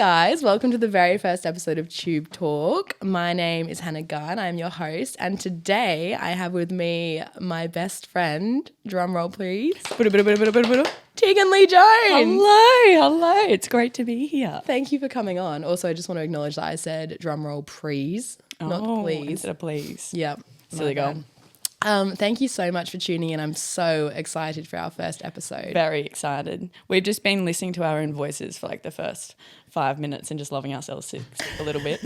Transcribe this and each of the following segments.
guys, welcome to the very first episode of Tube Talk. My name is Hannah Gunn, I'm your host, and today I have with me my best friend, drum roll please, Teagan Lee Jones. Hello, it's great to be here. Thank you for coming on. Also, I just want to acknowledge that I said drum roll please, not please. Instead of please. Yep. Silly girl. Thank you so much for tuning in. I'm so excited for our first episode. Very excited. We've just been listening to our own voices for like the first 5 minutes and just loving ourselves a little bit.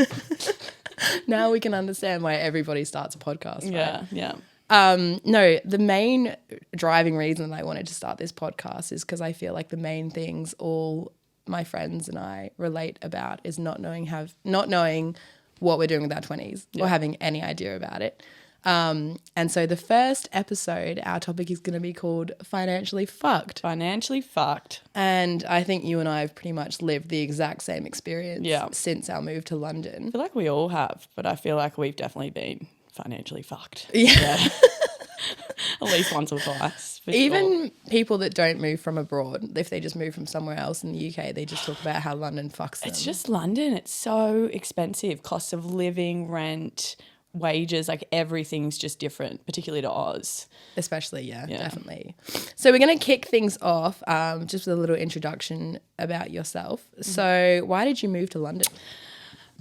Now we can understand why everybody starts a podcast, right? Yeah. No, the main driving reason that I wanted to start this podcast is because I feel like the main things all my friends and I relate about is not knowing what we're doing with our 20s or having any idea about it. And so the first episode, our topic is going to be called Financially Fucked. Financially fucked. And I think you and I have pretty much lived the exact same experience since our move to London. I feel like we all have, but I feel like we've definitely been financially fucked. Yeah. At least once or twice. Even people that don't move from abroad, if they just move from somewhere else in the UK, they just talk about how London fucks them. It's just London. It's so expensive. Cost of living, rent, wages, like everything's just different, particularly to Oz. Especially, yeah, definitely. So we're going to kick things off just with a little introduction about yourself. Mm-hmm. So why did you move to London?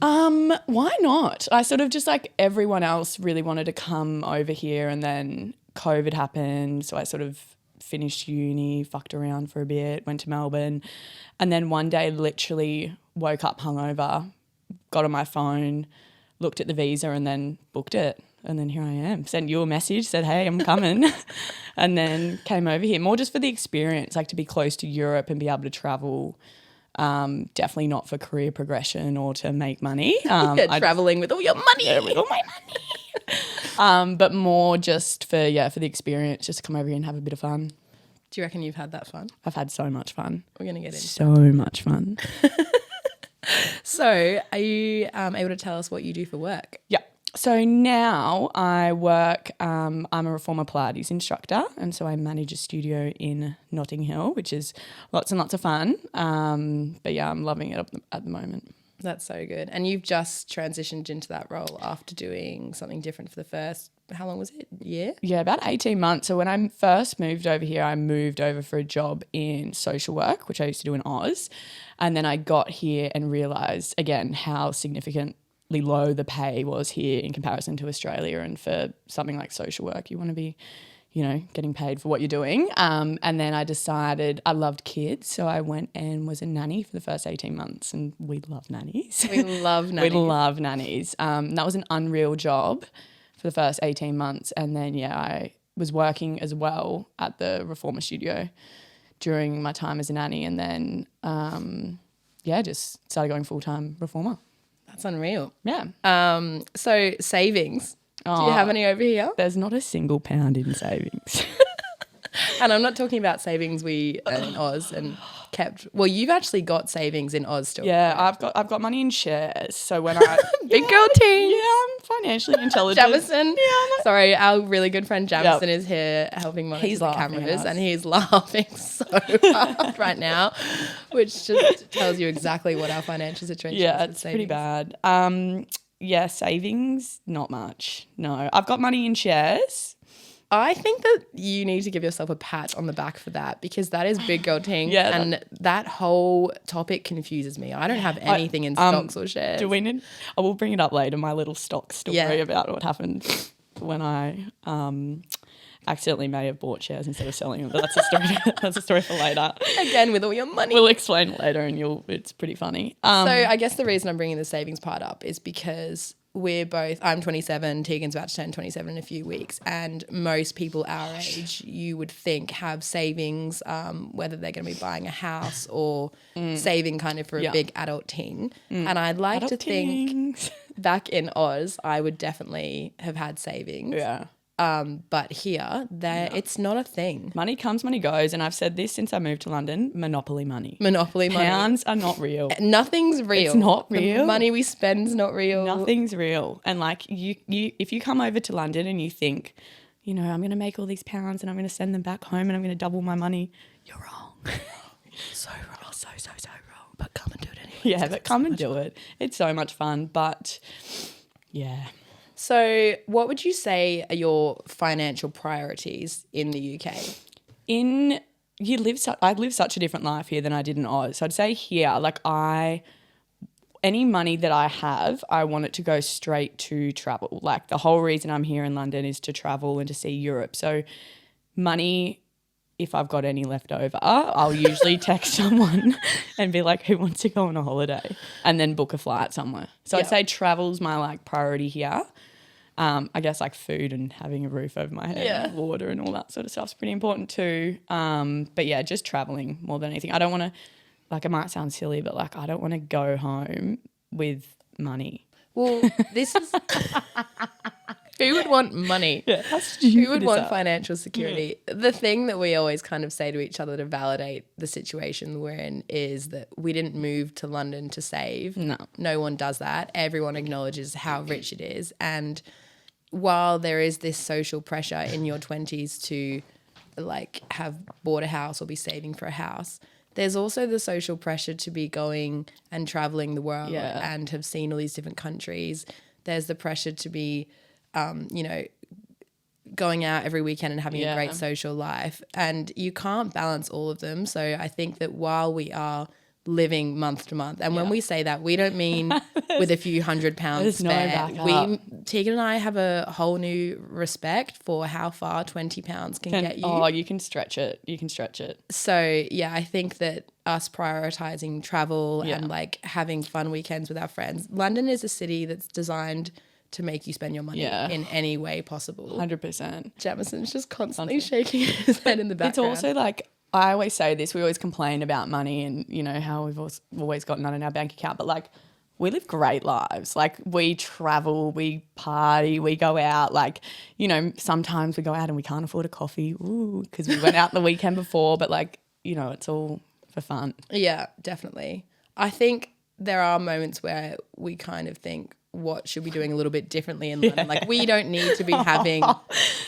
Why not? I sort of just like everyone else really wanted to come over here, and then COVID happened. So I sort of finished uni, fucked around for a bit, went to Melbourne, and then one day literally woke up hungover, got on my phone, looked at the visa and then booked it. And then here I am. Sent you a message, said, hey, I'm coming. And then came over here more just for the experience, like to be close to Europe and be able to travel. Definitely not for career progression or to make money. Traveling with all your money. Yeah, with all my money. But more just for the experience, just to come over here and have a bit of fun. Do you reckon you've had that fun? I've had so much fun. We're going to get into so much fun. So are you able to tell us what you do for work? Yeah. So now I work, I'm a reformer Pilates instructor, and so I manage a studio in Notting Hill, which is lots and lots of fun. But yeah, I'm loving it at the moment. That's so good. And you've just transitioned into that role after doing something different for the first, how long was it? Year? Yeah, about 18 months. So when I first moved over here, I moved over for a job in social work, which I used to do in Oz. And then I got here and realised, again, how significantly low the pay was here in comparison to Australia. And for something like social work, you want to be, getting paid for what you're doing. And then I decided I loved kids. So I went and was a nanny for the first 18 months. And we love nannies. We love nannies. We love nannies. That was an unreal job for the first 18 months. And then, I was working as well at the reformer studio during my time as a nanny, and then, just started going full-time reformer. That's unreal. Yeah. So savings. Do you have any over here? There's not a single pound in savings. And I'm not talking about savings we earn in Oz and kept. Well, you've actually got savings in Oz still. Yeah, right? I've got money in shares. So when I big girl team. Yeah, I'm financially intelligent. Jamison. Yeah. Sorry, our really good friend Jamison is here helping monitor the cameras, and he's laughing so hard right now, which just tells you exactly what our financial situation is. Yeah, it's pretty bad. Savings, not much. No, I've got money in shares. I think that you need to give yourself a pat on the back for that, because that is big girl ting. Yeah, and that whole topic confuses me. I don't have anything in stocks or shares. Do we need? I will bring it up later. My little stock story about what happened when I accidentally may have bought shares instead of selling them. But that's a story. That's a story for later. Again, with all your money. We'll explain it later, and it's pretty funny. So I guess the reason I'm bringing the savings part up is because I'm 27, Teagan's about to turn 27 in a few weeks, and most people our age, you would think, have savings, whether they're going to be buying a house or saving kind of for a big adult ting. And I'd like to think back in Oz, I would definitely have had savings. Yeah. But here, it's not a thing. Money comes, money goes, and I've said this since I moved to London, monopoly money. Monopoly money. Pounds are not real. Nothing's real. It's not real. The money we spend's not real. Nothing's real. And like you if you come over to London and you think, I'm going to make all these pounds and I'm going to send them back home and I'm going to double my money, you're wrong. So wrong. So wrong. But come and do it anyway. Yeah, but come and do it. It's so much fun. But yeah. So what would you say are your financial priorities in the UK? I live such a different life here than I did in Oz. So I'd say here, like any money that I have, I want it to go straight to travel. Like the whole reason I'm here in London is to travel and to see Europe. So money, if I've got any left over, I'll usually text someone and be like, who wants to go on a holiday? And then book a flight somewhere. So I'd say travel's my like priority here. I guess like food and having a roof over my head and water and all that sort of stuff's pretty important too. But yeah, just traveling more than anything. I don't want to, like, it might sound silly, but like I don't want to go home with money. Well, this is who would want money? Yeah, who would want financial security? Yeah. The thing that we always kind of say to each other to validate the situation we're in is that we didn't move to London to save. No one does that. Everyone acknowledges how rich it is. And while there is this social pressure in your 20s to like have bought a house or be saving for a house, there's also the social pressure to be going and traveling the world and have seen all these different countries. There's the pressure to be, going out every weekend and having a great social life. And you can't balance all of them. So I think that while we are living month to month, and when we say that, we don't mean with a few £100 spare. Teagan and I have a whole new respect for how far £20 can get you. Oh, you can stretch it. So yeah, I think that us prioritizing travel and like having fun weekends with our friends. London is a city that's designed to make you spend your money in any way possible. 100%. Jamison's just constantly shaking his head in the background. It's also like, I always say this, we always complain about money and, you know, how we've always got none in our bank account, but like we live great lives. Like we travel, we party, we go out. Like, you know, sometimes we go out and we can't afford a coffee because we went out the weekend before, but like, you know, it's all for fun. Yeah, definitely. I think there are moments where we kind of think, what should we be doing a little bit differently in London? Like we don't need to be having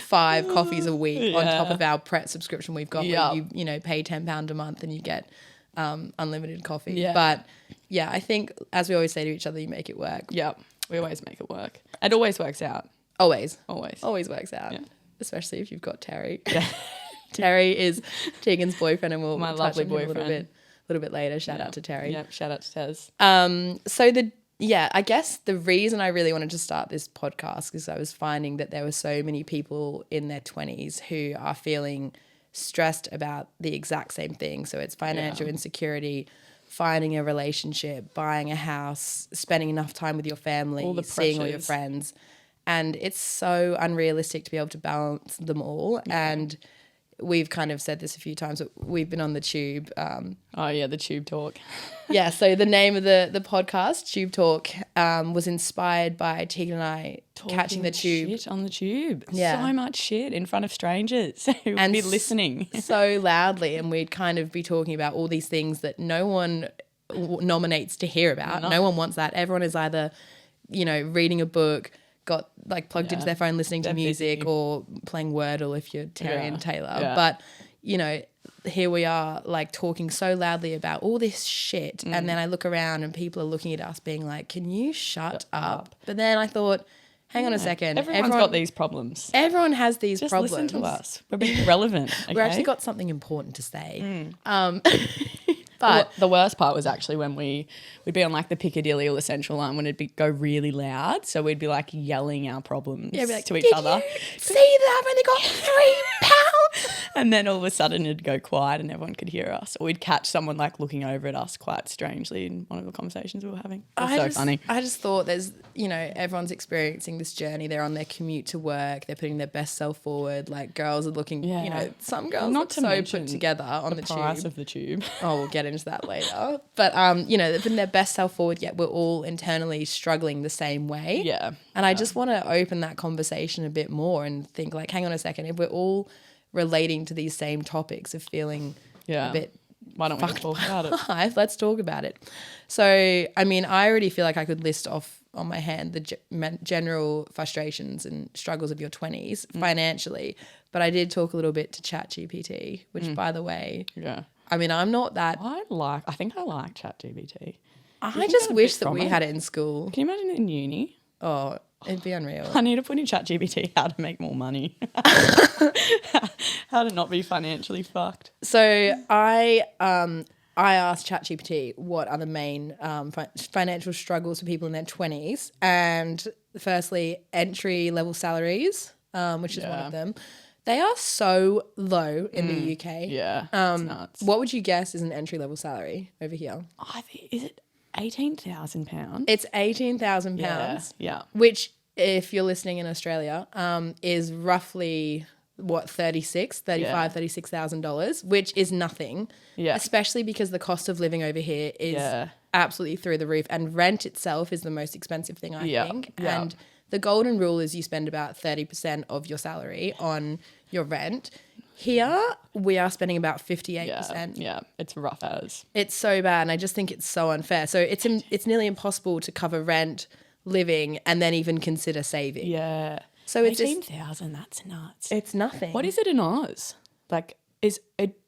5 coffees a week on top of our Pret subscription we've got where you know, pay £10 a month and you get unlimited coffee. Yeah. But yeah, I think as we always say to each other, you make it work. Yep. We always make it work. It always works out. Always works out. Yeah. Especially if you've got Terry. Yeah. Terry is Teagan's boyfriend and we'll my touch lovely on boyfriend a little bit later. Shout out to Terry. Yep. Shout out to Tez. I guess the reason I really wanted to start this podcast is I was finding that there were so many people in their 20s who are feeling stressed about the exact same thing. So it's financial insecurity, finding a relationship, buying a house, spending enough time with your family, seeing all your friends. And it's so unrealistic to be able to balance them all. Yeah. And we've kind of said this a few times, but we've been on the Tube. The Tube Talk. Yeah, so the name of the podcast, Tube Talk, was inspired by Teagan and I catching the tube. Shit on the tube. Yeah. So much shit in front of strangers who would be listening. So loudly, and we'd kind of be talking about all these things that no one nominates to hear about. No one wants that. Everyone is either, you know, reading a book, got like plugged into their phone listening to music busy. Or playing Wordle if you're Terry and Taylor. Yeah. But, you know, here we are like talking so loudly about all this shit. And then I look around and people are looking at us being like, can you shut up? But then I thought, hang on a second. Everyone's got these problems. Everyone has these problems. Just listen to us. We're being relevant. Okay? We've actually got something important to say. But the worst part was actually when we'd be on like the Piccadilly or the Central line when it'd go really loud. So we'd be like yelling our problems to each other. See that I've only got £3? And then all of a sudden it'd go quiet and everyone could hear us. Or we'd catch someone like looking over at us quite strangely in one of the conversations we were having. It was funny. I just thought there's, you know, everyone's experiencing this journey. They're on their commute to work. They're putting their best self forward. Like girls are looking, you know, some girls look so put together on the tube. The price of the tube. Oh, we'll get into that later. But, you know, they're putting their best self forward, yet we're all internally struggling the same way. Yeah. And I just want to open that conversation a bit more and think like, hang on a second, if we're all relating to these same topics of feeling a bit why don't we talk about it? Let's talk about it. So, I mean, I already feel like I could list off on my hand the general frustrations and struggles of your 20s financially, but I did talk a little bit to ChatGPT, which by the way, I mean, I'm not that. I think I like ChatGPT. I just wish that we had it in school. Can you imagine it in uni? Oh, it'd be unreal. I need to put in ChatGPT how to make more money. How to not be financially fucked. So I asked ChatGPT what are the main financial struggles for people in their 20s, and firstly, entry level salaries, which is one of them. They are so low in the UK. Yeah, it's nuts. What would you guess is an entry level salary over here? I think, is it £18,000? It's £18,000. Yeah. Which, if you're listening in Australia, is roughly what, $36,000, which is nothing. Yeah. Especially because the cost of living over here is absolutely through the roof, and rent itself is the most expensive thing, I think. Yeah. And the golden rule is you spend about 30% of your salary on your rent. Here, we are spending about 58%. Yeah, it's rough as. It's so bad, and I just think it's so unfair. So it's nearly impossible to cover rent, living, and then even consider saving. Yeah. So it's 18,000, that's nuts. It's nothing. What is it in Oz? Like,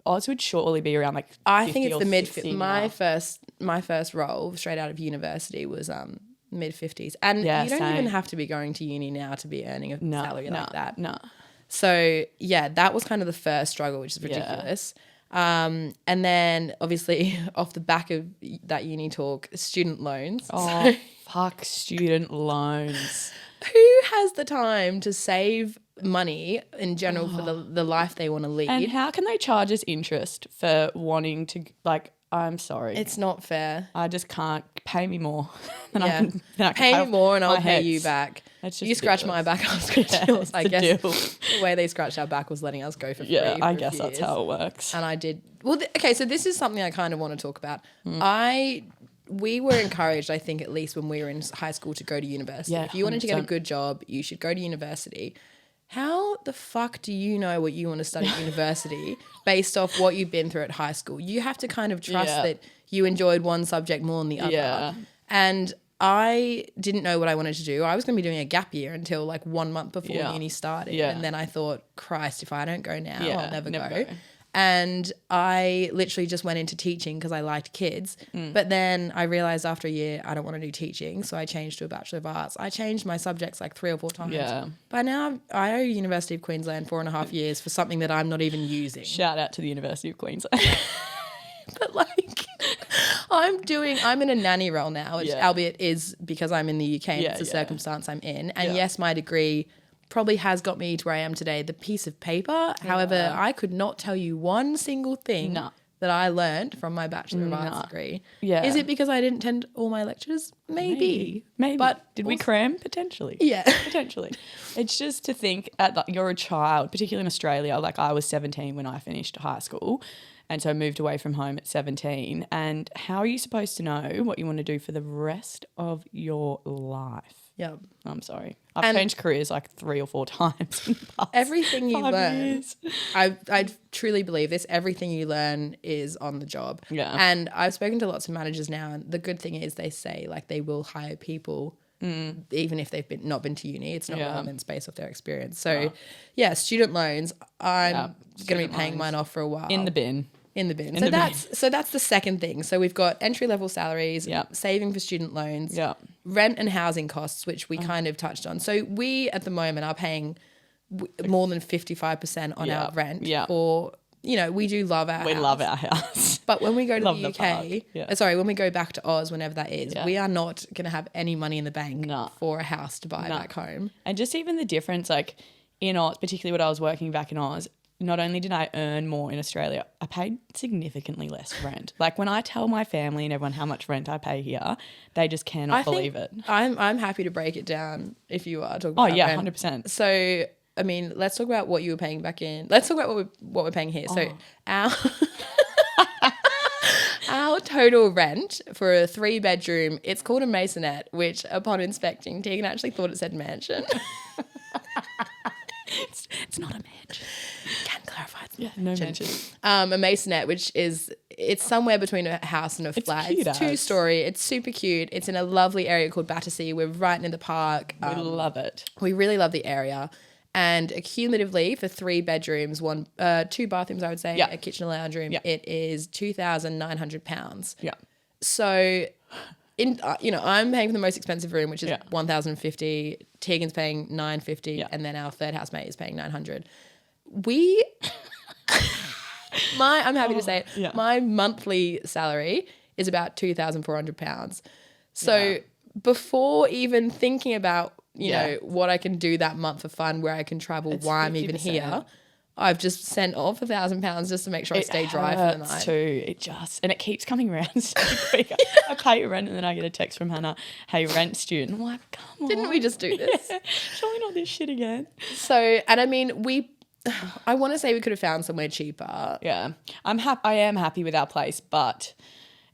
Oz would surely be around like 50 I think it's or the mid. 60 My now. first role straight out of university was mid 50s, and Yeah, you don't same. even have to be going to uni now to be earning a salary like that. No. So yeah, that was kind of the first struggle, which is ridiculous. And then obviously off the back of that uni talk, student loans. Oh, fuck student loans. Who has the time to save money in general for the life they want to lead? And how can they charge us interest for wanting to, like, I'm sorry. It's not fair. I just can't. Pay me more. Than Yeah. I can Pay me more and I'll pay you heads. back. It's just You scratch my back, I'll scratch yours. I it's a guess deal. the way they scratched our back was letting us go for free. Yeah, for I a guess few that's years. how it works. And I did. Well, okay, so this is something I kind of want to talk about. We were encouraged, I think, at least when we were in high school, to go to university. Yeah, if you wanted to get a 100%. good job, you should go to university. How the fuck do you know what you want to study at university based off what you've been through at high school? You have to kind of trust Yeah. that you enjoyed one subject more than the other. Yeah. And I didn't know what I wanted to do. I was going to be doing a gap year until like 1 month before uni started. Yeah. And then I thought, Christ, if I don't go now, Yeah, I'll never never go. go. And I literally just went into teaching because I liked kids. But then I realized after a year, I don't want to do teaching. So I changed to a Bachelor of Arts. I changed my subjects like 3 or 4 times. Yeah. By now, I owe University of Queensland 4.5 years for something that I'm not even using. Shout out to the University of Queensland. But like, I'm in a nanny role now, which albeit is because I'm in the UK and it's the circumstance I'm in. And yes, my degree probably has got me to where I am today, the piece of paper. However, I could not tell you one single thing that I learned from my Bachelor of Arts degree. Yeah. Is it because I didn't attend all my lectures? Maybe. But did we cram? Potentially. Yeah. Potentially. It's just to think you're a child, particularly in Australia. Like, I was 17 when I finished high school. And so I moved away from home at 17. And how are you supposed to know what you want to do for the rest of your life? Yeah. I'm sorry. I've changed careers like 3 or 4 times in the past Everything you 5 learn, years. I truly believe this, everything you learn is on the job. Yeah. And I've spoken to lots of managers now, and the good thing is they say like they will hire people even if they've not been to uni. It's not relevant based off their experience. So student loans, I'm going to be paying mine off for a while. In the bin. So that's the second thing. So we've got entry level salaries, saving for student loans, rent and housing costs, which we kind of touched on. So we at the moment are paying more than 55% on our rent. Or, we do love our house. We love our house. But when we go to Love the the UK, park. when we go back to Oz, whenever that is, we are not going to have any money in the bank No. for a house to buy back home. And just even the difference, like in Oz, particularly when I was working back in Oz, not only did I earn more in Australia, I paid significantly less rent. Like, when I tell my family and everyone how much rent I pay here, they just cannot believe it. I'm happy to break it down if you are talking about rent. 100%. So, I mean, let's talk about what you were paying back in. Let's talk about what we're paying here. So our total rent for a 3-bedroom, it's called a masonette, which upon inspecting, Teagan actually thought it said mansion. It's not a mansion. Can clarify it's No mansion. a masonette, which it's somewhere between a house and a flat. cute It's as. 2-story. It's super cute. It's in a lovely area called Battersea. We're right near the park. We love it. We really love the area. And cumulatively for 3 bedrooms, 2 bathrooms, I would say, a kitchen and lounge room, it is £2,900. Yeah. So I'm paying for the most expensive room, which is Yeah. $1,050. Teagan's paying $950, Yeah. and then our third housemate is paying $900. We, I'm happy to say it. Yeah. My monthly salary is about £2,400. So Yeah. before even thinking about you Yeah. know what I can do that month for fun, where I can travel, It's why I'm even 50%. here, I've just sent off £1,000 just to make sure I stay dry for the hurts night. too. And it keeps coming around so quick. I pay rent and then I get a text from Hannah, "Hey, rent's due." And I'm like, come on. Didn't we just do this? Shall we not this shit again? So, and I mean, I want to say we could have found somewhere cheaper. Yeah. I am happy with our place, but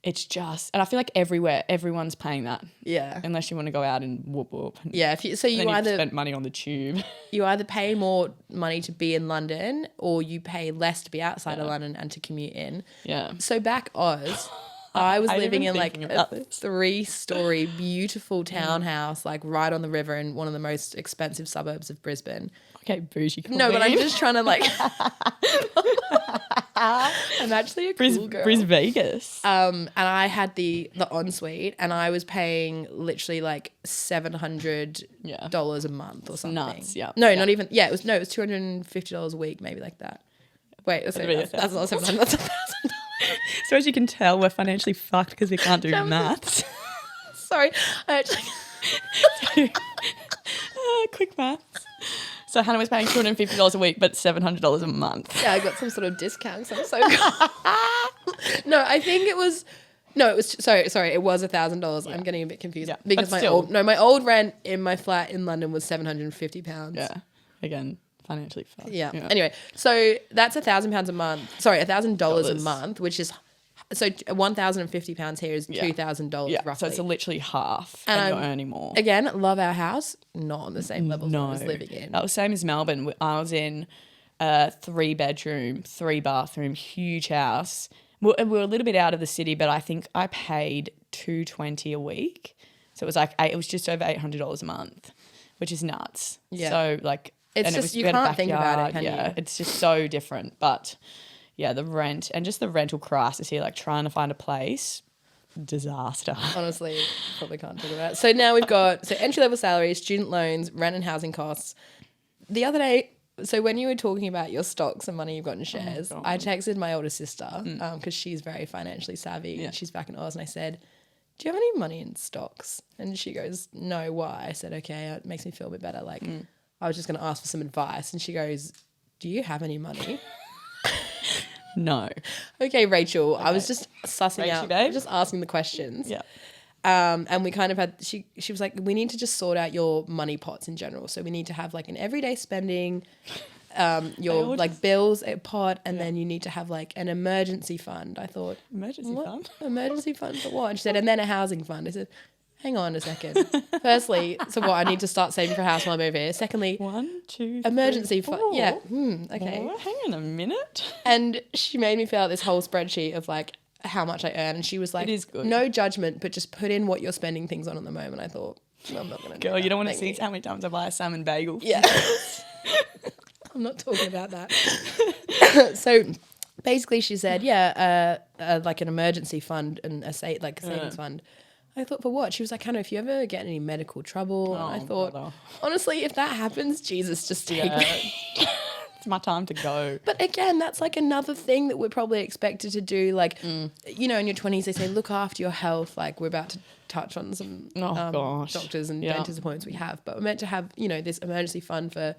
it's just, and I feel like everyone's paying that. Yeah. Unless you want to go out and whoop whoop. Yeah. Then you've spent money on the tube. You either pay more money to be in London, or you pay less to be outside of London and to commute in. Yeah. So back Oz, I was I living even in like thinking a about this. 3-story beautiful townhouse, like right on the river in one of the most expensive suburbs of Brisbane. Okay, bougie queen. No, but I'm just trying to like. I'm actually a cool girl. Bris Vegas. And I had the ensuite, and I was paying literally like $700 a month or something. Nuts, yeah. No, not even. Yeah, it was $250 a week, maybe like that. Wait, that's not $700. That's $1,000. So as you can tell, we're financially fucked because we can't do maths. Sorry, I actually. Quick maths. So Hannah was paying $250 a week, but $700 a month. Yeah, I got some sort of discount. So I'm so good. No, I think it was. No, it was sorry. It was $1,000. Yeah. I'm getting a bit confused Yeah, because but still. my old rent in my flat in London was £750. Yeah. Again, financially fucked. Yeah. Anyway, so that's £1,000 a month. Sorry, $1,000 a month, which is so £1,050 here is $2,000 Yeah. roughly. So it's literally half, and you're earning more. Again, love our house, not on the same level as I was living in. That was same as Melbourne. I was in a 3-bedroom, 3-bathroom, huge house. We were a little bit out of the city, but I think I paid $220 a week. So it was like it was just over $800 a month, which is nuts. Yeah. So like, It's and just we you had a can't think about it, backyard. can you? It's just so different. But yeah, the rent and just the rental crisis here, like trying to find a place, disaster. Honestly, probably can't talk about it. So now we've got entry-level salaries, student loans, rent and housing costs. The other day, so when you were talking about your stocks and money you've got in shares, I texted my older sister because she's very financially savvy and she's back in Oz, and I said, "Do you have any money in stocks?" And she goes, "No, why?" I said, "Okay, it makes me feel a bit better. Like I was just going to ask for some advice." And she goes, "Do you have any money?" No. Okay, Rachel. I was just sussing Rachie, out, babe? just asking the questions. Yeah. And we kind of had, she was like, "We need to just sort out your money pots in general. So we need to have like an everyday spending, your like bills pot, and then you need to have like an emergency fund." I thought, Emergency fund? emergency fund for what? And she said, "And then a housing fund." I said, "Hang on a second. Firstly, so what? I need to start saving for a house while I move here. Secondly, 1, 2, emergency 3, fund. 4. Yeah. Okay." Oh, hang on a minute. And she made me fill out this whole spreadsheet of like how much I earn. And she was like, It is good. "No judgment, but just put in what you're spending things on at the moment." I thought, "No, I'm not going to do Girl, that. you don't want to Thank see you." how many times I buy a salmon bagel. Yeah. I'm not talking about that. So basically she said, like an emergency fund and a savings fund. I thought, for what? She was like, "Hannah, if you ever get any medical trouble," and I thought, brother. honestly, if that happens, Jesus, just take me. It's my time to go. But again, that's like another thing that we're probably expected to do. Like, you know, in your 20s, they say, look after your health. Like, we're about to touch on some doctors and dentist appointments we have. But we're meant to have, you know, this emergency fund for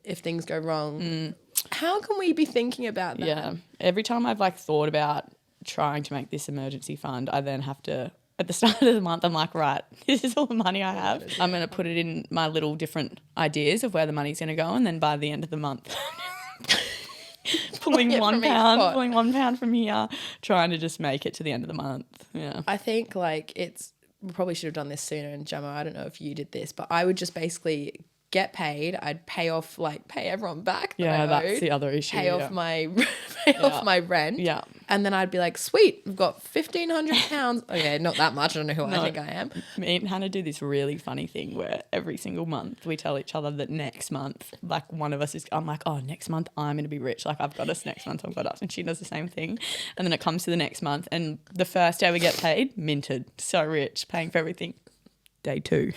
if things go wrong. How can we be thinking about that? Yeah. Every time I've like thought about trying to make this emergency fund, I then have to, at the start of the month, I'm like, right, this is all the money I have. I'm going to put it in my little different ideas of where the money's going to go. And then by the end of the month, pulling £1 from here, trying to just make it to the end of the month. Yeah. I think like we probably should have done this sooner. And Gemma, I don't know if you did this, but I would just basically get paid, I'd pay everyone back. Yeah, that I that's owed, the other issue. Pay off my off my rent. Yeah. And then I'd be like, sweet, we've got £1,500. Okay, not that much. I don't know who I think I am. Me and Hannah do this really funny thing where every single month we tell each other that next month, like one of us is, I'm like, oh, next month I'm going to be rich. Like I've got us next month, I've got us. And she does the same thing. And then it comes to the next month and the first day we get paid, minted, so rich, paying for everything. Day 2.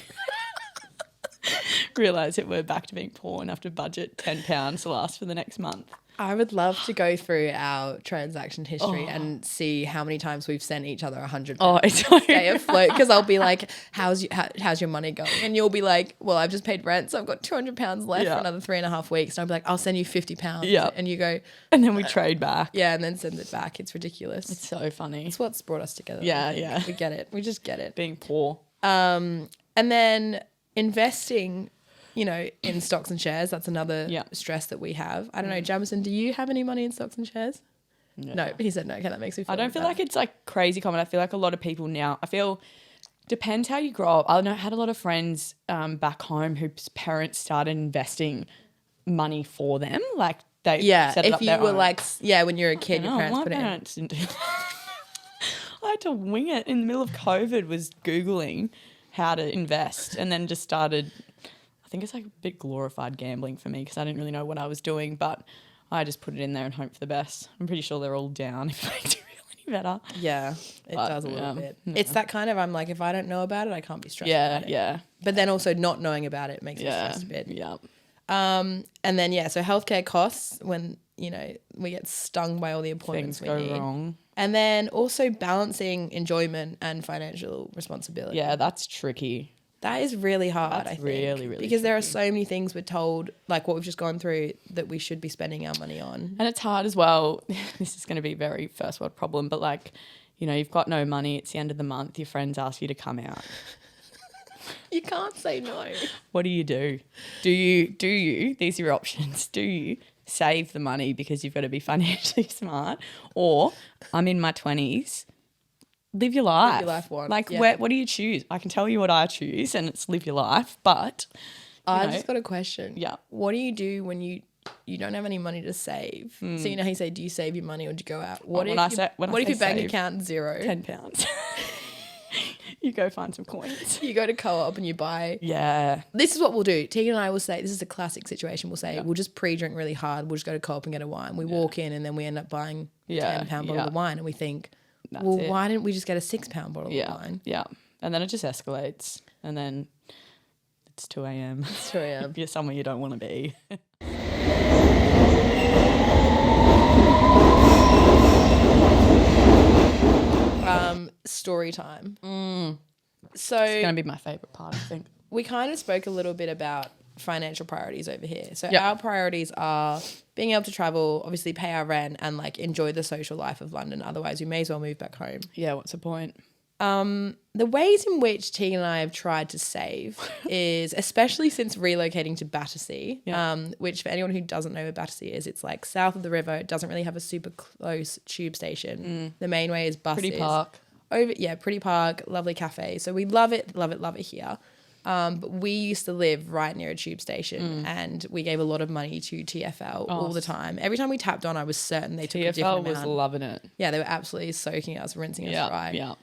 Realise that we're back to being poor enough to budget £10 to last for the next month. I would love to go through our transaction history and see how many times we've sent each other £100 to stay afloat. Because I'll be like, how's your money going? And you'll be like, well, I've just paid rent, so I've got £200 left for another 3.5 weeks. And I'll be like, I'll send you £50. Yeah. And you go, and then we trade back. Yeah, and then send it back. It's ridiculous. It's so funny. It's what's brought us together. Yeah. We get it. We just get it. Being poor. And then investing, in stocks and shares, that's another stress that we have. I don't know, Jamison, do you have any money in stocks and shares? No, he said no. Okay, that makes me feel I don't feel like it's like crazy common. I feel like a lot of people now, depends how you grow up. I had a lot of friends back home whose parents started investing money for them. Like they set it up their own. When you're a kid, your parents put it in. My parents didn't do that. I had to wing it in the middle of COVID, was Googling how to invest and then just started. I think it's like a bit glorified gambling for me because I didn't really know what I was doing, but I just put it in there and hope for the best. I'm pretty sure they're all down if I do any better. Yeah, it does a little bit. Yeah. It's that kind of, I'm like, if I don't know about it, I can't be stressed about it. Yeah. But then also not knowing about it makes me stressed a bit. Yeah. And then, so healthcare costs when, we get stung by all the appointments Things go wrong. And then also balancing enjoyment and financial responsibility. Yeah, that's tricky. That is really hard, I think. Really, really because tricky. there are so many things we're told, like what we've just gone through, that we should be spending our money on. And it's hard as well. This is going to be a very first world problem, but like, you've got no money. It's the end of the month. Your friends ask you to come out. You can't say no. What do you do? Do you, these are your options. Do you save the money because you've got to be financially smart? Or I'm in my 20s. Live your life. Live your life once. Like, what do you choose? I can tell you what I choose, and it's live your life. But I've just got a question. Yeah. What do you do when you don't have any money to save? So how you say, do you save your money or do you go out? What if your bank account is zero? £10. You go find some coins. You go to Co-op and you buy. Yeah. This is what we'll do. Teagan and I will say, this is a classic situation. We'll say, we'll just pre-drink really hard. We'll just go to Co-op and get a wine. We walk in and then we end up buying a £10 bottle of wine and we think, why didn't we just get a £6 bottle of wine? Yeah. And then it just escalates. And then it's 2 a.m. It's 2 a.m. You're somewhere you don't want to be. Story time. So it's going to be my favourite part, I think. We kind of spoke a little bit about financial priorities over here. So our priorities are being able to travel, obviously pay our rent and like enjoy the social life of London. Otherwise we may as well move back home. Yeah, what's the point? The ways in which Teagan and I have tried to save is, especially since relocating to Battersea, which for anyone who doesn't know where Battersea is, it's like south of the river. It doesn't really have a super close tube station. The main way is buses. Pretty park. Pretty park, lovely cafe. So we love it here. But we used to live right near a tube station and we gave a lot of money to TfL all the time. Every time we tapped on, I was certain they took a different amount. TfL was loving it. Yeah, they were absolutely soaking us, rinsing us dry. Yeah.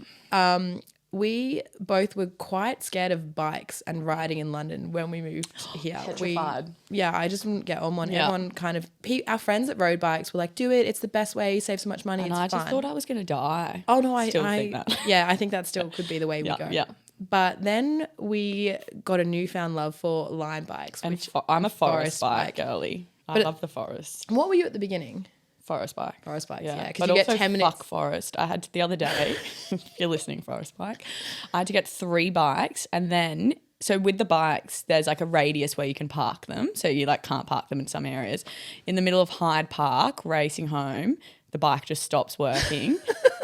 We both were quite scared of bikes and riding in London when we moved here. Petrified. I just wouldn't get on one. Yeah. Everyone kind of, our friends that rode bikes were like, do it. It's the best way. You save so much money. And it's I fun. just thought I was going to die. Oh, no, I think that. Yeah, I think that still could be the way we go. Yeah. But then we got a newfound love for Lime bikes. And I'm a forest bike girly. I love the forest. What were you at the beginning? Forest bike. Forest bikes, yeah. But Because you get also 10 minutes. fuck forest. I had to, the other day, if you're listening, forest bike, I had to get 3 bikes and then, so with the bikes, there's like a radius where you can park them. So you like can't park them in some areas. In the middle of Hyde Park, racing home, the bike just stops working.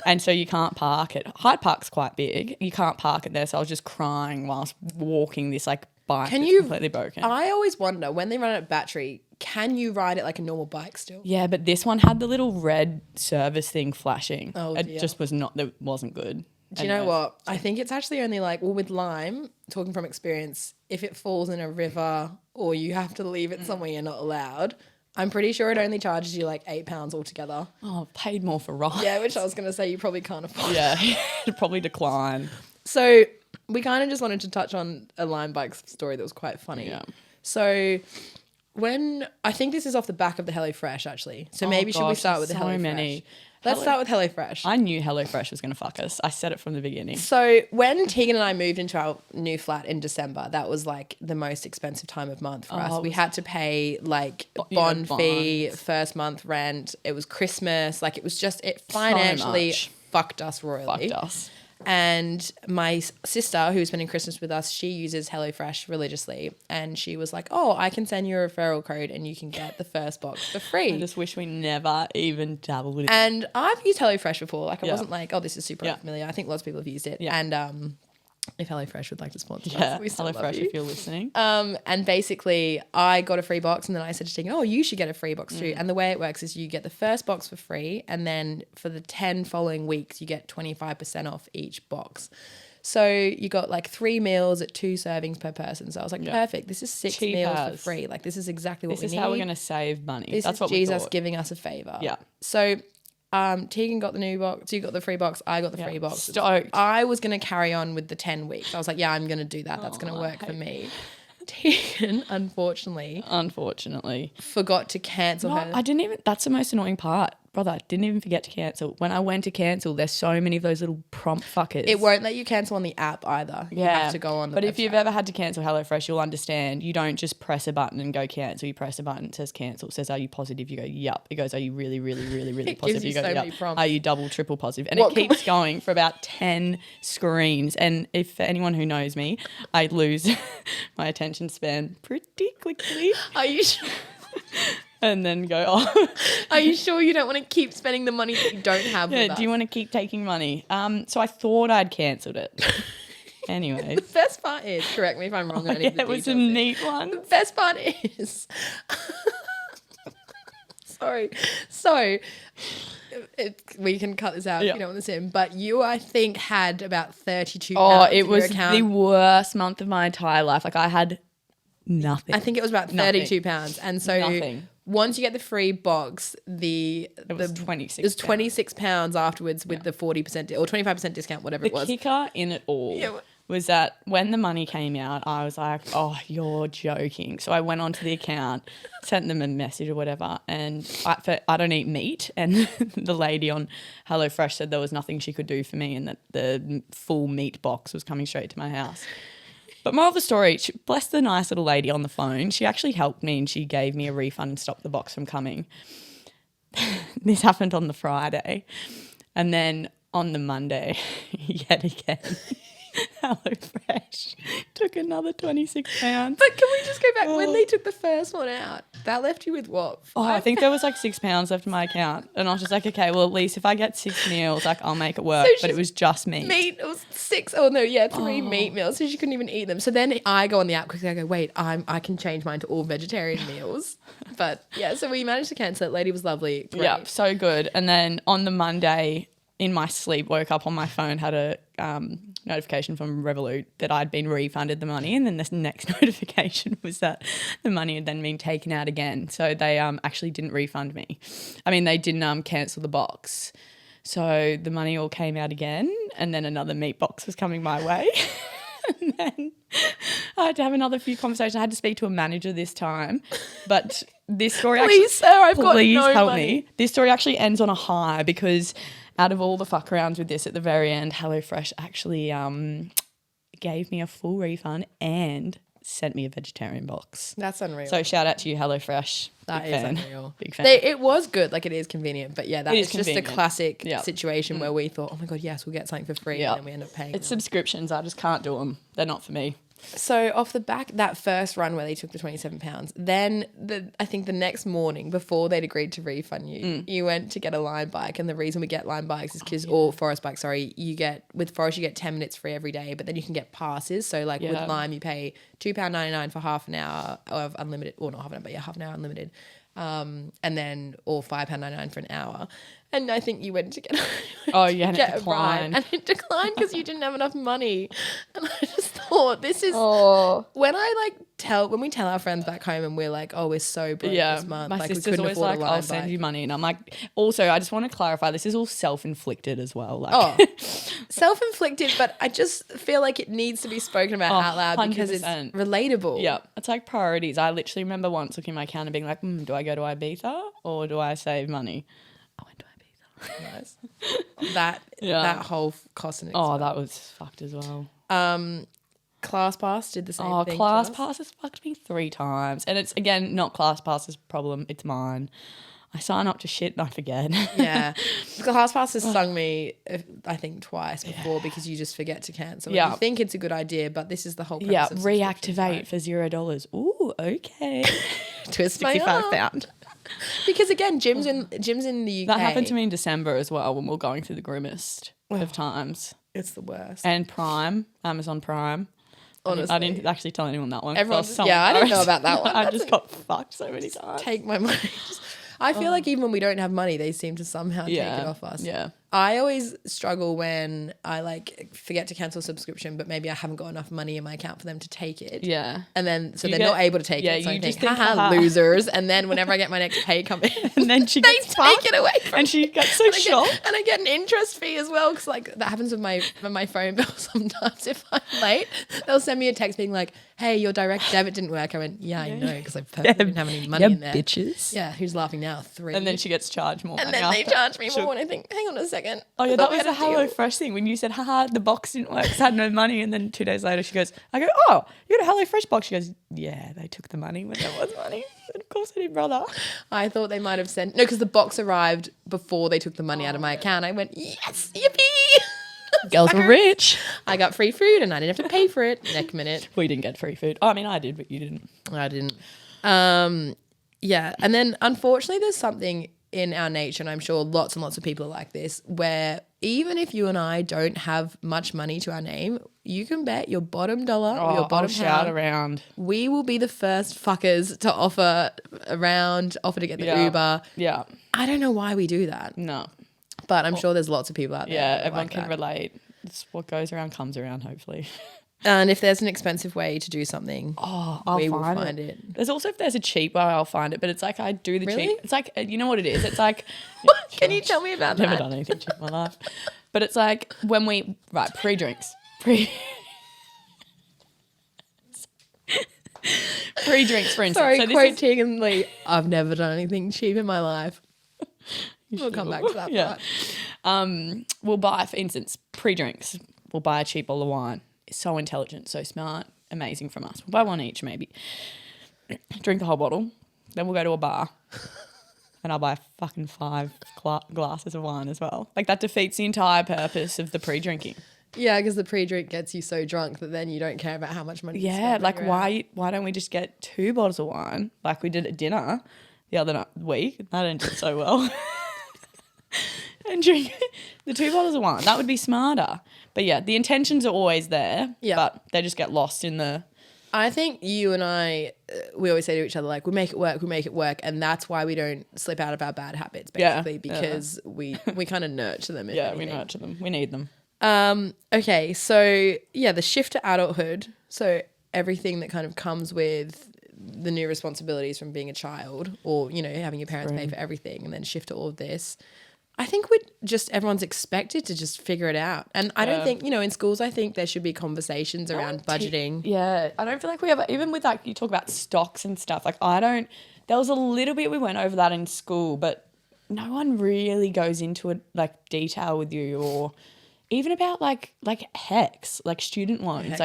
And so you can't park it. Hyde Park's quite big. You can't park it there. So I was just crying whilst walking this like bike that's completely broken. I always wonder, when they run out of battery, can you ride it like a normal bike still? Yeah, but this one had the little red service thing flashing. Oh, it dear. just was not, it wasn't good. Do you know what? I think it's actually only like, well, with lime, talking from experience, if it falls in a river or you have to leave it somewhere you're not allowed, I'm pretty sure it only charges you like £8 altogether. Oh, I've paid more for rice. Yeah, which I was going to say you probably can't afford. Yeah, it'd probably decline. So we kind of just wanted to touch on a lime bike story that was quite funny. Yeah. So I think this is off the back of the HelloFresh actually. So maybe should we start with the HelloFresh? Many. Let's start with HelloFresh. I knew HelloFresh was going to fuck us. I said it from the beginning. So when Teagan and I moved into our new flat in December, that was like the most expensive time of month for us. We had to pay like bond fee, first month rent. It was Christmas. Like it was just, it financially fucked us royally. Fucked us. And my sister, who's spending Christmas with us, she uses HelloFresh religiously. And she was like, oh, I can send you a referral code and you can get the first box for free. I just wish we never even dabbled in it. And I've used HelloFresh before. Like I wasn't like, oh, this is super unfamiliar. I think lots of people have used it. Yeah. And if HelloFresh would like to sponsor us, we still love HelloFresh you. if you're listening. And basically I got a free box and then I said to Teagan, oh, you should get a free box too. And the way it works is you get the first box for free and then for the 10 following weeks you get 25% off each box. So you got like 3 meals at 2 servings per person. So I was like, perfect. This is 6 meals for free. Like this is exactly what we need. This is how we're going to save money. This That's is what Jesus we thought. giving us a favor. Yeah. So Teagan got the new box, you got the free box, I got the free box. Stoked. I was going to carry on with the 10 weeks. I was like, yeah, I'm going to do that. That's going to work for me. Teagan, unfortunately, forgot to cancel her. I didn't even, that's the most annoying part. Brother, I didn't even forget to cancel. When I went to cancel, there's so many of those little prompt fuckers. It won't let you cancel on the app either. You have to go on the But website. if you've ever had to cancel HelloFresh, you'll understand. You don't just press a button and go cancel. You press a button, it says cancel. It says, are you positive? You go, yup. It goes, are you really, really, really, really It positive? gives You you go, so yup. many prompts. Are you double, triple positive? And it keeps going for about 10 screens. And if for anyone who knows me, I lose my attention span pretty quickly. Are you sure? And then go, oh. Are you sure you don't want to keep spending the money that you don't have with us? Do you want to keep taking money? So I thought I'd cancelled it. Anyway. The best part is, correct me if I'm wrong on any of the It was a details here. neat one. The best part is, sorry. So we can cut this out if you don't want this in. But you, I think, had about £32. Oh, it in was your account. the worst month of my entire life. Like I had nothing. I think it was about £32. And so Nothing. once you get the free box, it was £26. It was £26 afterwards with the 40% or 25% discount, whatever it was. The kicker in it all was that when the money came out, I was like, oh, you're joking. So I went onto the account, sent them a message or whatever, and I don't eat meat. And the lady on HelloFresh said there was nothing she could do for me and that the full meat box was coming straight to my house. But moral of the story, bless the nice little lady on the phone. She actually helped me and she gave me a refund and stopped the box from coming. This happened on the Friday. And then on the Monday, yet again, HelloFresh took another £26. But can we just go back? When they took the first one out, that left you with what? I think there was like £6 left in my account. And I was just like, okay, well, at least if I get 6 meals, like I'll make it work. So but it was just meat. Meat, it was 3 meat meals. So she couldn't even eat them. So then I go on the app quickly. I go, wait, I can change mine to all vegetarian meals. But yeah, so we managed to cancel it. Lady was lovely. Great. Yeah, so good. And then on the Monday, in my sleep, woke up on my phone, had a notification from Revolut that I'd been refunded the money, and then this next notification was that the money had then been taken out again. So they actually didn't refund me. I mean, they didn't cancel the box. So the money all came out again, and then another meat box was coming my way. And then I had to have another few conversations. I had to speak to a manager this time. But this story Please, sir, I've got please no help money. me. This story actually ends on a high because out of all the fuck arounds with this at the very end, HelloFresh actually gave me a full refund and sent me a vegetarian box. That's unreal. So shout out to you, HelloFresh. That Big is fan. unreal. Big fan. It was good. Like, it is convenient. But yeah, that It is is just a convenient. classic Yeah. situation where we thought, oh my God, yes, we'll get something for free. Yeah. And then we end up paying. It's them. subscriptions. I just can't do them. They're not for me. So off the back, that first run where they took the £27, then I think the next morning before they'd agreed to refund you, you went to get a Lime bike. And the reason we get Lime bikes is because, or Forest bike, sorry, with Forest you get 10 minutes free every day, but then you can get passes. So like with Lime, you pay £2.99 for half an hour of unlimited, or not half an hour, but yeah, half an hour unlimited. and then or £5.99 for an hour. And I think you went to get and get it a ride, declined. and it declined because you didn't have enough money. And I just thought, this is when we tell our friends back home and we're like, oh, we're so broke this month, my like we sister's couldn't always afford like, a I'll send you money, and I'm like, also I just want to clarify, this is all self-inflicted as well. Like, self-inflicted, but I just feel like it needs to be spoken about out loud because it's 100%. relatable. Yeah, it's like priorities. I literally remember once looking at my account and being like, do I go to Ibiza or do I save money? I went to Ibiza. Nice. that whole cost and Oh, that was fucked as well. ClassPass did the same thing. Oh, ClassPass has fucked me 3 times. And it's, again, not ClassPass's problem. It's mine. I sign up to shit and I forget. Yeah. ClassPass has stung me, I think, twice before because you just forget to cancel. Yeah. You think it's a good idea, but this is the whole purpose. Yeah, of reactivate for $0. Ooh, okay. Twist my arm. £65. Because again, gyms in the UK. That happened to me in December as well when we were going through the grimmest of times. It's the worst. And Prime, Amazon Prime. Honestly. I didn't actually tell anyone that one. I didn't know about that one. I just got fucked so many times. Take my money. I feel like even when we don't have money, they seem to somehow take it off us. Yeah. I always struggle when I like forget to cancel a subscription, but maybe I haven't got enough money in my account for them to take it. Yeah. And then they're not able to take it. So I you think, just think, haha, losers. And then whenever I get my next pay come in, and then she they gets take it away from and she gets so shocked. and I get an interest fee as well, because like that happens with my phone bill sometimes. If I'm late, they'll send me a text being like, "Hey, your direct debit didn't work." I went, "Yeah, I know, because I perfectly didn't have any money in there." Bitches. Yeah, who's laughing now? 3. And then she gets charged more. and then they charge me more, and I think, hang on a second. Oh yeah, I that thought we was had a deal. Hello Fresh thing when you said, haha, the box didn't work, 'cause I had no money, and then 2 days later she goes, I go, oh, you got a Hello Fresh box? She goes, yeah, they took the money when there was money. And of course I did, brother. I thought they might have sent because the box arrived before they took the money out of my account. I went, yes, yippee. Girls were rich. I got free food and I didn't have to pay for it. Next minute. We didn't get free food. Oh, I mean, I did, but you didn't. I didn't. Yeah. And then unfortunately there's something in our nature, and I'm sure lots and lots of people are like this, where even if you and I don't have much money to our name, you can bet your bottom dollar or your bottom shout pound around. we will be the first fuckers to offer to get the Uber. Yeah. I don't know why we do that, No. but I'm sure there's lots of people out there. Yeah, that are everyone like can that. relate. It's what goes around comes around, hopefully. And if there's an expensive way to do something, we will find it. There's also, if there's a cheap way, I'll find it. But it's like I do the Really? cheap. It's like, you know what it is? It's like... Can you tell me about I've never that? done anything cheap in my life. But it's like when we... Right, pre-drinks. Pre-drinks, for instance. Sorry, So this quote is- Teagan Lee, I've never done anything cheap in my life. We'll come back to that part. We'll buy, for instance, pre-drinks. We'll buy a cheap bottle of wine. It's so intelligent, so smart, amazing from us. We'll buy one each, maybe. Drink the whole bottle. Then we'll go to a bar. And I'll buy fucking 5 glasses of wine as well. Like, that defeats the entire purpose of the pre-drinking. Yeah, because the pre-drink gets you so drunk that then you don't care about how much money you Yeah, spend. like why don't we just get 2 bottles of wine like we did at dinner the other week? That ended so well. And drink the 2 bottles of wine. That would be smarter. But yeah, the intentions are always there. Yeah. But they just get lost in the... I think you and I, we always say to each other, like, we make it work. And that's why we don't slip out of our bad habits, basically, because we kind of nurture them. Yeah, we nurture them. We need them. Okay, so yeah, the shift to adulthood. So everything that kind of comes with the new responsibilities from being a child, or, you know, having your parents pay for everything, and then shift to all of this. I think everyone's expected to just figure it out. And I don't think, you know, in schools, I think there should be conversations around budgeting. Yeah, I don't feel like we have, even with like, you talk about stocks and stuff, like there was a little bit we went over that in school, but no one really goes into it like detail with you, or even about like HECS, like student loans.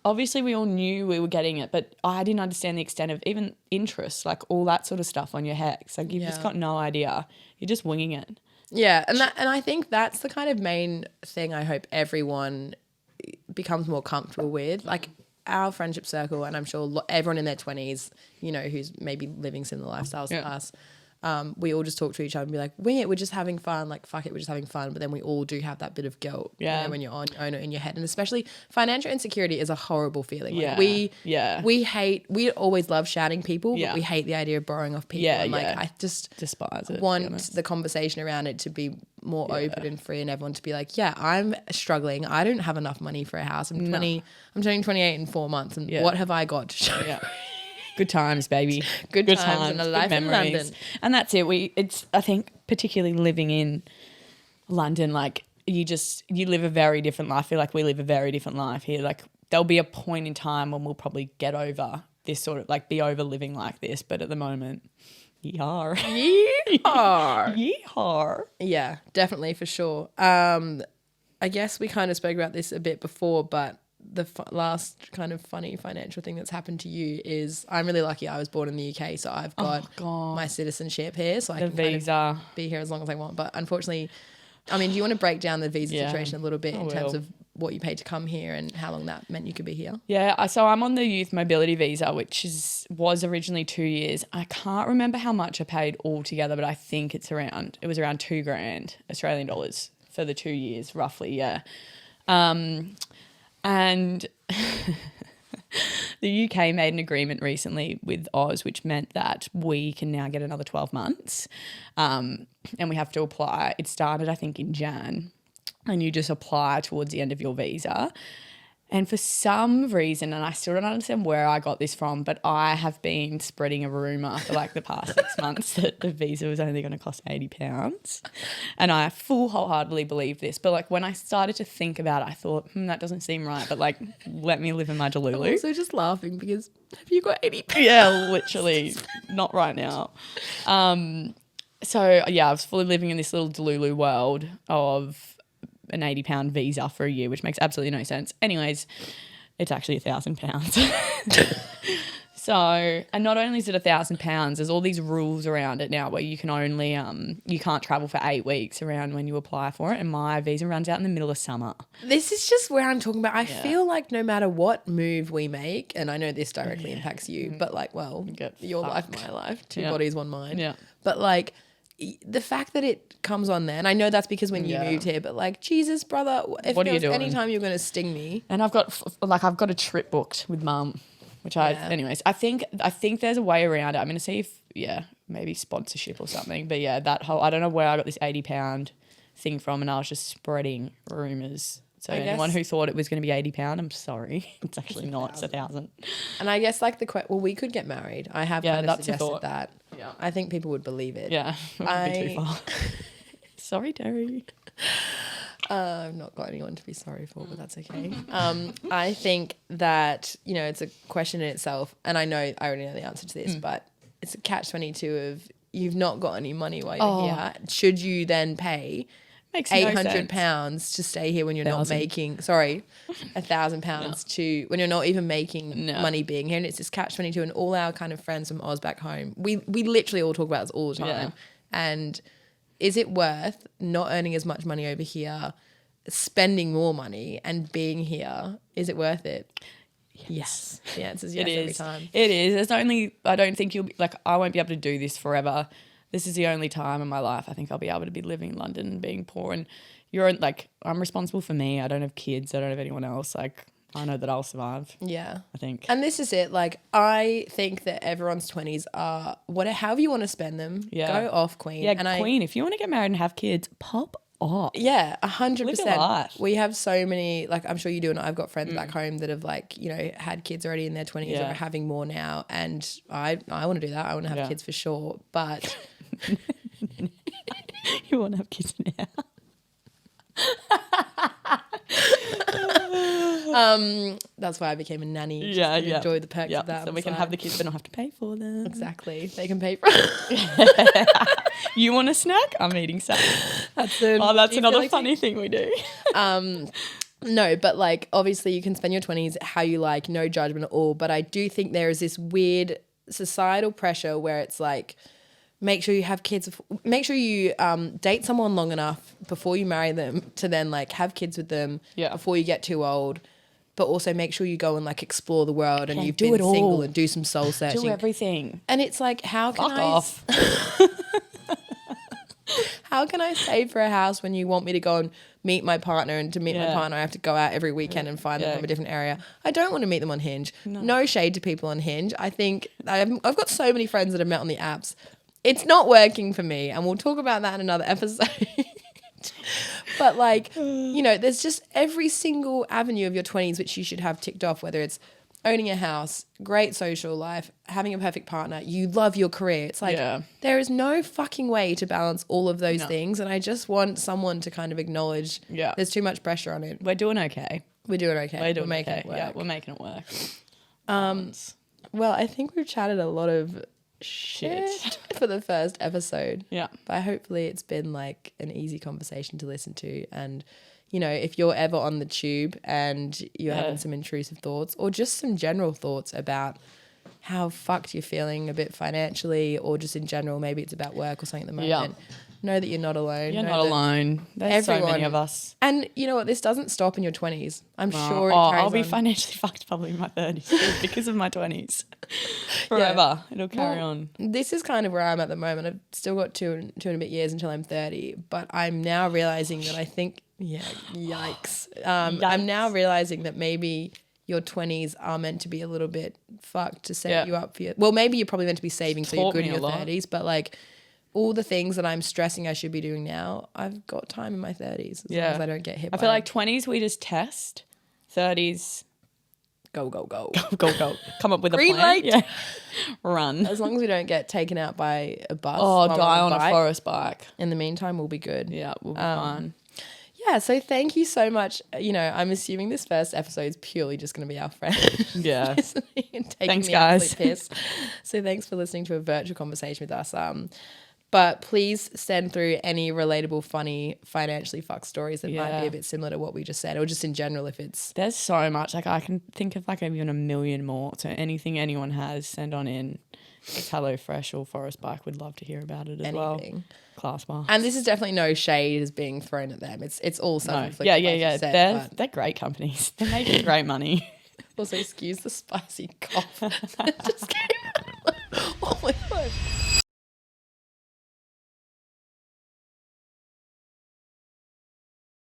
Obviously we all knew we were getting it, but I didn't understand the extent of even interest, like all that sort of stuff on your HECS. Like you've just got no idea. You're just winging it. Yeah, and I think that's the kind of main thing I hope everyone becomes more comfortable with. Like our friendship circle, and I'm sure everyone in their 20s, you know, who's maybe living similar lifestyles to us, we all just talk to each other and be like, we're just having fun. Like, fuck it, we're just having fun. But then we all do have that bit of guilt when you're on your own in your head. And especially financial insecurity is a horrible feeling. Like, we always love shouting people, but we hate the idea of borrowing off people. And I just despise it. Want the conversation around it to be more open and free, and everyone to be like, I'm struggling. I don't have enough money for a house. I'm turning 28 in 4 months. And what have I got to show? Yeah. Good times, baby. Good times and a life in London. And that's it. I think particularly living in London, like you live a very different life. I feel like we live a very different life here. Like there'll be a point in time when we'll probably get over this sort of like be over living like this. But at the moment, yeehaw. Yeehaw. Yeah, definitely for sure. I guess we kind of spoke about this a bit before, but the last kind of funny financial thing that's happened to you is I'm really lucky I was born in the UK, so I've got my citizenship here, so I can kind of be here as long as I want. But unfortunately, I mean, do you want to break down the visa situation a little bit in terms of what you paid to come here and how long that meant you could be here? Yeah, so I'm on the youth mobility visa, which was originally 2 years. I can't remember how much I paid altogether, but I think it was around $2,000 Australian dollars for the 2 years, roughly. Yeah. And the UK made an agreement recently with Oz, which meant that we can now get another 12 months and we have to apply. It started, I think, in Jan, and you just apply towards the end of your visa. And for some reason, and I still don't understand where I got this from, but I have been spreading a rumour for like the past 6 months that the visa was only going to cost £80. And I wholeheartedly believe this. But like when I started to think about it, I thought, that doesn't seem right. But like, let me live in my Delulu. I'm also just laughing because have you got £80? Yeah, literally. Not right now. So yeah, I was fully living in this little Delulu world of an £80 visa for a year, which makes absolutely no sense. Anyways, it's actually £1,000. So, and not only is it £1,000, there's all these rules around it now where you can only, you can't travel for 8 weeks around when you apply for it. And my visa runs out in the middle of summer. This is just where I'm talking about. I feel like no matter what move we make, and I know this directly impacts you, but like, well, your life, my life, two bodies, one mind. Yeah. But like, the fact that it comes on there, and I know that's because when you moved here, but like, Jesus, brother, if what there was doing? any time you're going to sting me. And I've got a trip booked with mum, which anyways, I think there's a way around it. I'm going to see if, maybe sponsorship or something. But yeah, that whole, I don't know where I got this £80 thing from, and I was just spreading rumours. So anyone who thought it was going to be £80, I'm sorry. It's actually not. It's $1,000. And I guess like we could get married. I have kind of suggested that. Yeah. I think people would believe it. Yeah. It wouldn't be too far. Sorry, Terry. I've not got anyone to be sorry for, but that's okay. I think that, it's a question in itself, and I already know the answer to this, but it's a catch-22 of you've not got any money while you're here. Should you then pay £800 to stay here when you're not making, £1,000 to when you're not even making money being here? And it's this catch-22, and all our kind of friends from Oz back home, we literally all talk about this all the time. Yeah. And is it worth not earning as much money over here, spending more money and being here? Is it worth it? Yes. The answer is yes every time. It is. I don't think I won't be able to do this forever. This is the only time in my life I think I'll be able to be living in London and being poor. And I'm responsible for me. I don't have kids. I don't have anyone else. Like, I know that I'll survive. Yeah. I think. And this is it. Like, I think that everyone's 20s are, however you want to spend them, go off, queen. Yeah, and queen. If you want to get married and have kids, pop off. Yeah, 100%. Live your life. We have so many, like, I'm sure you do, and I've got friends back home that have, like, had kids already in their 20s or are having more now. And I want to do that. I want to have kids for sure. But... You want to have kids now? That's why I became a nanny. Enjoy the perks of that. So we can have the kids but not have to pay for them. Exactly. They can pay for You want a snack? I'm eating salad. That's another funny thing we do. No, but like, obviously you can spend your 20s how you like, no judgment at all. But I do think there is this weird societal pressure where it's like, make sure you have kids. Make sure you date someone long enough before you marry them to then like have kids with them before you get too old. but also make sure you go and like explore the world and Yeah, you've do been it all. single and do some soul searching. Do everything. And it's like, how can Fuck I off. how can I save for a house when you want me to go and meet my partner, and to meet my Yeah. partner I have to go out every weekend and find them Yeah. from a different area. I don't want to meet them on Hinge. No shade to people on Hinge. I think I've got so many friends that I've met on the apps. It's not working for me, and we'll talk about that in another episode. But like, you know, there's just every single avenue of your 20s which you should have ticked off, whether it's owning a house, great social life, having a perfect partner, you love your career. It's like, there is no fucking way to balance all of those things. And I just want someone to kind of acknowledge there's too much pressure on it. We're doing okay. We're doing okay. We're making okay. it work. Yeah, we're making it work. Well, I think we've chatted a lot of shit for the first episode. Yeah. But hopefully it's been like an easy conversation to listen to. And, you know, if you're ever on the tube and you're having some intrusive thoughts or just some general thoughts about how fucked you're feeling a bit financially, or just in general, maybe it's about work or something at the moment, know that you're not alone. You're Know not that alone. There's so many of us. And you know what? This doesn't stop in your 20s. I'm sure it Oh, carries I'll be on. financially fucked probably in my 30s too, because of my 20s. Forever. It'll carry on. This is kind of where I'm at the moment. I've still got two and a bit years until I'm 30, but I'm now realizing that I think, yikes. I'm now realizing that maybe your 20s are meant to be a little bit fucked to set you up for your... Well, maybe you're probably meant to be saving so you're good in your 30s, but like all the things that I'm stressing I should be doing now, I've got time in my 30s as long as I don't get hit by I feel like 20s we just test. 30s... go. Go. Come up with a Green plan. light. Yeah. Run. As long as we don't get taken out by a bus. Oh, while die we're on a bike. forest bike. In the meantime, we'll be good. Yeah, we'll be fine. Yeah, so thank you so much. You know, I'm assuming this first episode is purely just going to be our friend. Yeah. and taking Thanks, the guys. absolute piss. So thanks for listening to a virtual conversation with us. But please send through any relatable, funny, financially fucked stories that might be a bit similar to what we just said, or just in general if it's... There's so much. Like I can think of like even a million more. So anything anyone has, send on in. It's HelloFresh or Forest Bike. Would love to hear about it as well. Class bar. And this is definitely no shade is being thrown at them. It's all self-inflicted. No. Yeah. They're great companies. They're making great money. Also, excuse the spicy cough. Just came out. Oh my God.